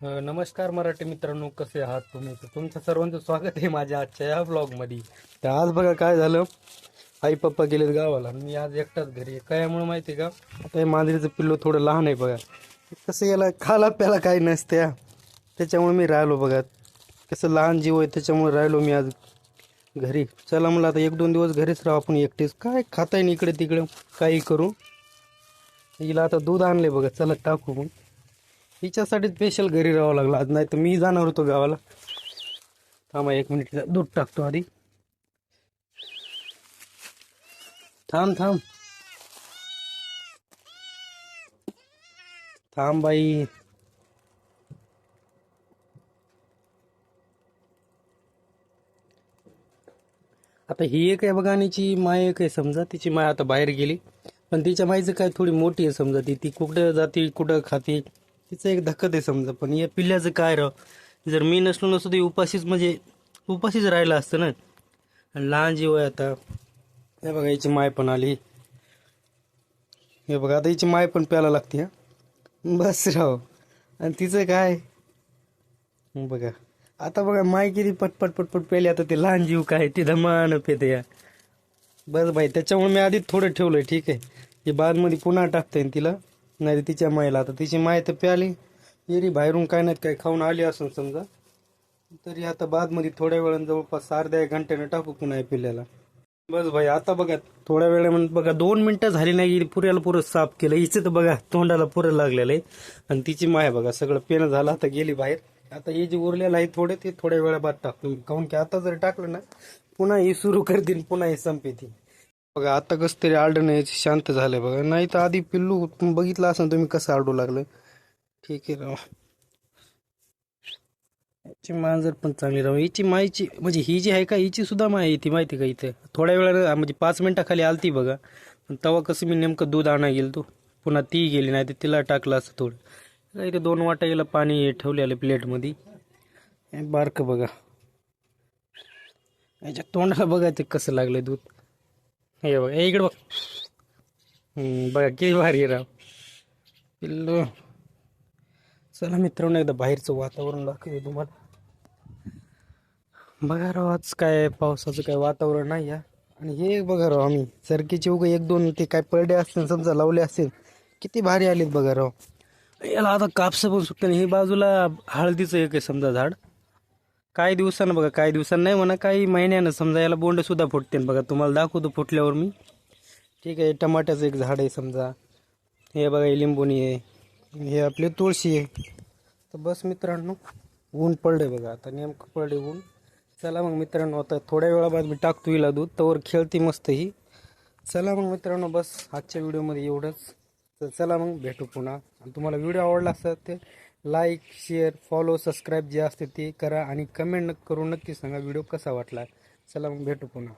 नमस्कार मराठी मित्रांनो, कसे आहात तुम्ही? तर तुमचं सर्वांचं स्वागत आहे माझ्या आजच्या या ब्लॉगमध्ये. तर आज बघा काय झालं, आई पप्पा गेलेत गावाला आणि मी आज एकटाच घरी आहे. कायामुळे माहिती आहे का, आता हे मांजरीचं पिल्लू थोडं लहान आहे बघा. कसं याला खाला प्याला काही नसत्या, त्याच्यामुळे मी राहिलो बघा. कसं लहान जीव आहे त्याच्यामुळे राहिलो मी आज घरी. चला मला आता 1-2 दिवस घरीच राहू आपण, एकटेच काय खाता येईल इकडे तिकडे काही करू. हिला आता दूध आणले बघा, चला टाकू मग. हिच्यासाठी स्पेशल घरी राहावं लागलं आज, नाही तर मी जाणार होतो गावाला. थांबा 1 मिनिट, दूध टाकतो आधी. थांब थांब थांब बाई. आता ही एक आहे बघा आणि हिची माय एक आहे समजा. तिची माय आता बाहेर गेली, पण तिच्या माईचं काय थोडी मोठी आहे समजा. ती कुठं जाते कुठं खाते तिचं एक धक्कत आहे समजा. पण या पिल्ल्याचं काय राव, जर मी नसलो नसतो ते उपाशीच, म्हणजे उपाशीच राहिलं असतं ना. आणि लहान जीव आहे आता. हे बघा हिची माय पण आली. हे बघा आता हिची माय पण प्यायला लागते हा. बस राव. आणि तिचं काय बघा, आता बघा माय किती पटपट पटपट प्यायली. आता ते लहान जीव काय ते धमान पेते या. बस भाई, त्याच्यामुळे मी आधीच थोडं ठेवलंय. ठीक आहे, हे बादमध्ये पुन्हा टाकता येईल तिला, नाही तिच्या मायला. आता तिची माय तर प्याली, येरी बाहेरून काय नाही काय खाऊन आली असून समजा. तरी आता बादमध्ये थोड्या वेळानं जवळपास अर्ध्या 1 घंट्यानं टाकू पुन्हा पिल्ल्याला. बस भाई आता बघा थोड्या वेळामध्ये बघा 2 मिनिटं झाली नाही, पुऱ्याला पुरं साफ केलं. हिचं तर बघा तोंडाला पुरं लागलेलं आहे. आणि तिची माय बघा सगळं पेन झालं, आता गेली बाहेर. आता हे जे उरलेलं आहे थोडे, ते थोड्या वेळा बाद टाकतो, काहून की आता जर टाकलं ना पुन्हा ही सुरू करतील, पुन्हा हे संपेती. बघा आता कसं तरी आरडं नाही, शांत झालंय बघा. नाही तर आधी पिल्लू बघितलं असं तुम्ही कसं आरडू लागलं. ठीक आहे राव, याची मांजर पण चांगली राव. हिची मायची म्हणजे ही जी आहे का, हिची सुद्धा माय येते माहिती का इथे. थोड्या वेळा म्हणजे 5 मिनिटाखाली आलती बघा. पण तेव्हा कसं मी नेमकं दूध आणा गेलो तो, पुन्हा ती गेली, नाही तर तिला टाकलं असं थोडं. इथे 2 वाटा गेला पाणी ठेवलेलं प्लेटमध्ये. बारकं बघा, याच्या तोंडाला बघा ते कसं लागलंय दूध. हे बघा, हे इकडे बघ. बघा किती भारी आहे राव पिल्लू. चला मित्रांनो, एकदा बाहेरचं वातावरण दाखवतो तुम्हाला. बघा राव, आज काय पावसाचं काय वातावरण नाही या. आणि हे बघा राव, आम्ही सरकीचे उगा 1-2 ते काय पडले असतील समजा, लावले असतील, किती भारी आलेत बघा राव. याला आता कापसं पण सुटतं. हे बाजूला हळदीचं एक आहे समजा झाड. काही दिवसानं बघा, काही दिवसांना नाही म्हणा, काही महिन्यानं समजा याला बोंड सुद्धा फुटते बघा. तुम्हाला दाखवतो फुटल्यावर मी. ठीक आहे, टमाट्याचं एक झाड आहे समजा. हे बघा, हे लिंबोणी आहे, हे आपली तुळशी आहे. तर बस मित्रांनो, ऊन पडले बघा, आता नेमकं पडले ऊन. चला मग मित्रांनो, आता थोड्या वेळाबाद मी टाकतो हिला दूध, तवर खेळती मस्त ही. चला मग मित्रांनो, बस आजच्या व्हिडिओमध्ये एवढंच. तर चला मग भेटू पुन्हा. आणि तुम्हाला व्हिडिओ आवडला असेल ते लाईक, शेअर, फॉलो, सबस्क्राईब जे असते ते करा. आणि कमेंट करून नक्की सांगा व्हिडिओ कसा वाटला. चला मग भेटू पुन्हा.